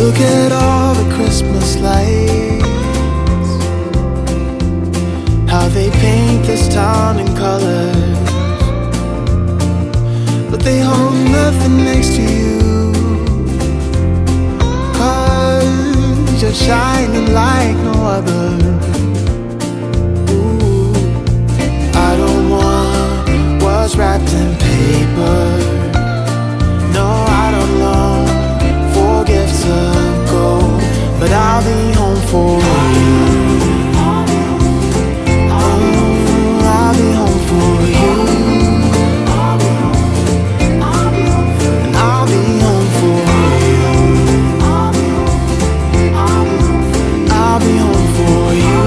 Look at all the Christmas lights, how they paint this town in colors, but they hold nothing next to you, 'cause you're shining like no other. Ooh, I don't want what's wrapped in paper. No, I don't long for gifts of gold, but I'll be home for you. I'll be home for you. And I'll be home for you. I'll be home for you.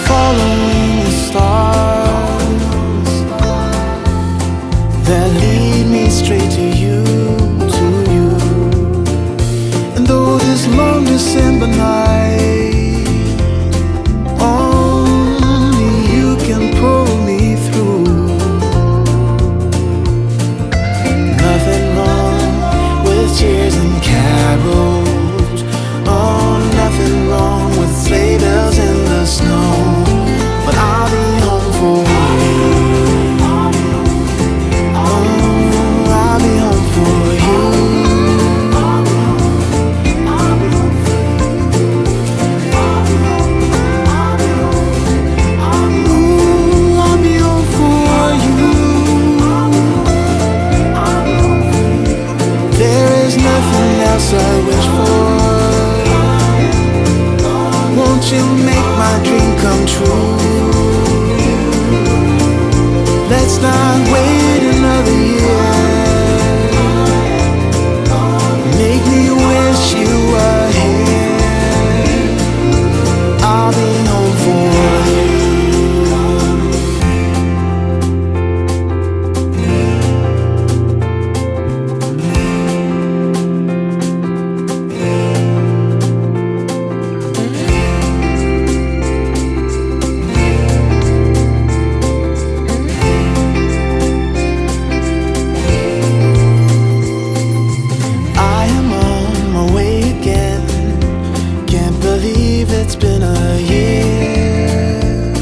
Following the stars that lead me straight to you, And though this long December night, only you can pull me through. Nothing wrong with cheers and carols. Oh, nothing wrong with sleigh bells in the snow. But I'll be home for you. Oh, I'll be home for you. Ooh, I'll be home for you. There is nothing else I wish for. Won't you make my dream come true? Let's not wait another year. Make me wish you were here. I'll be home for you. It's been a year,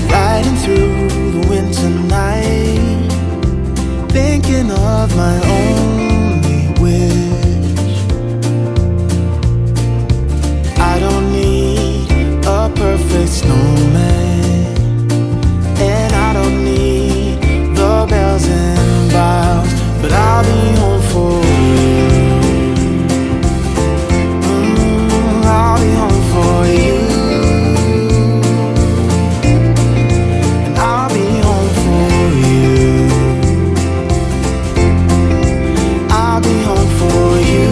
riding through the winter night, thinking of my only wish. I don't need a perfect snowman, and I don't need the bells and boughs, but I'll be home for you. I'll be home for you. And I'll be home for you. I'll be home for you.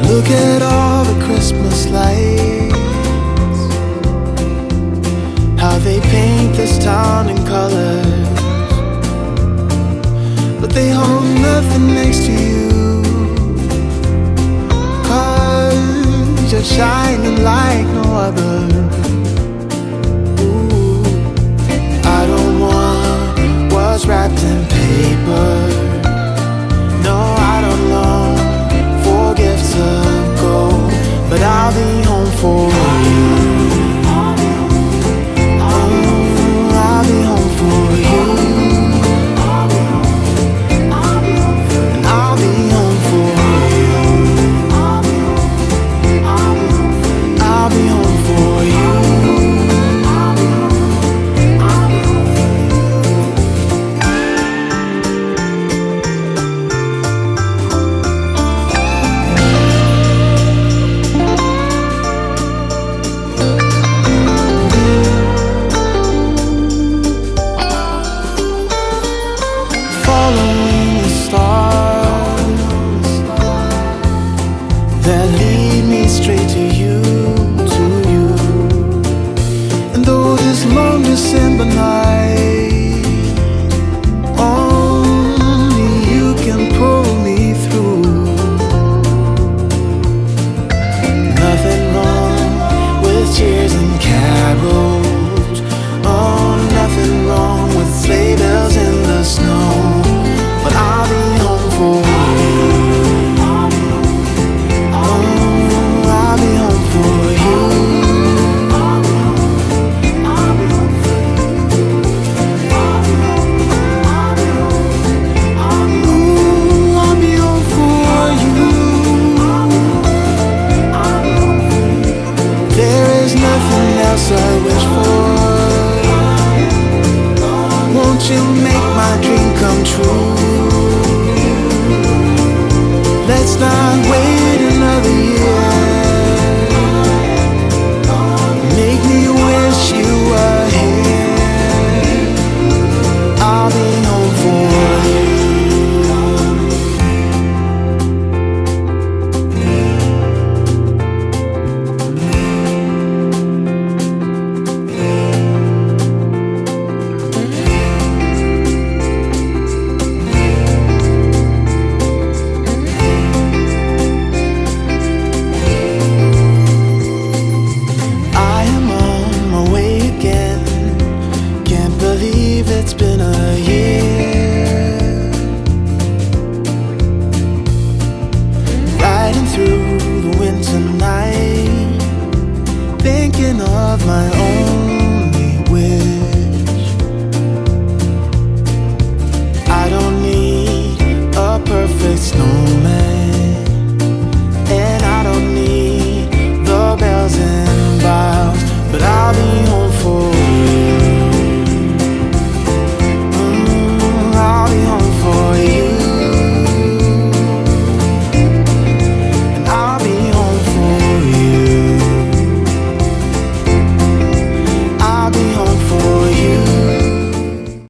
Look at all the Christmas lights, how they paint this town in colors, but they hold nothing next to you, you're shining like no other. Ooh, I don't want what's wrapped in paper. No, I don't long for gifts of gold, but I'll be home for you. Oh, I'll be home for you. And I'll be home for you. I'll be home for you. you make my dream come true? Let's not wait another year.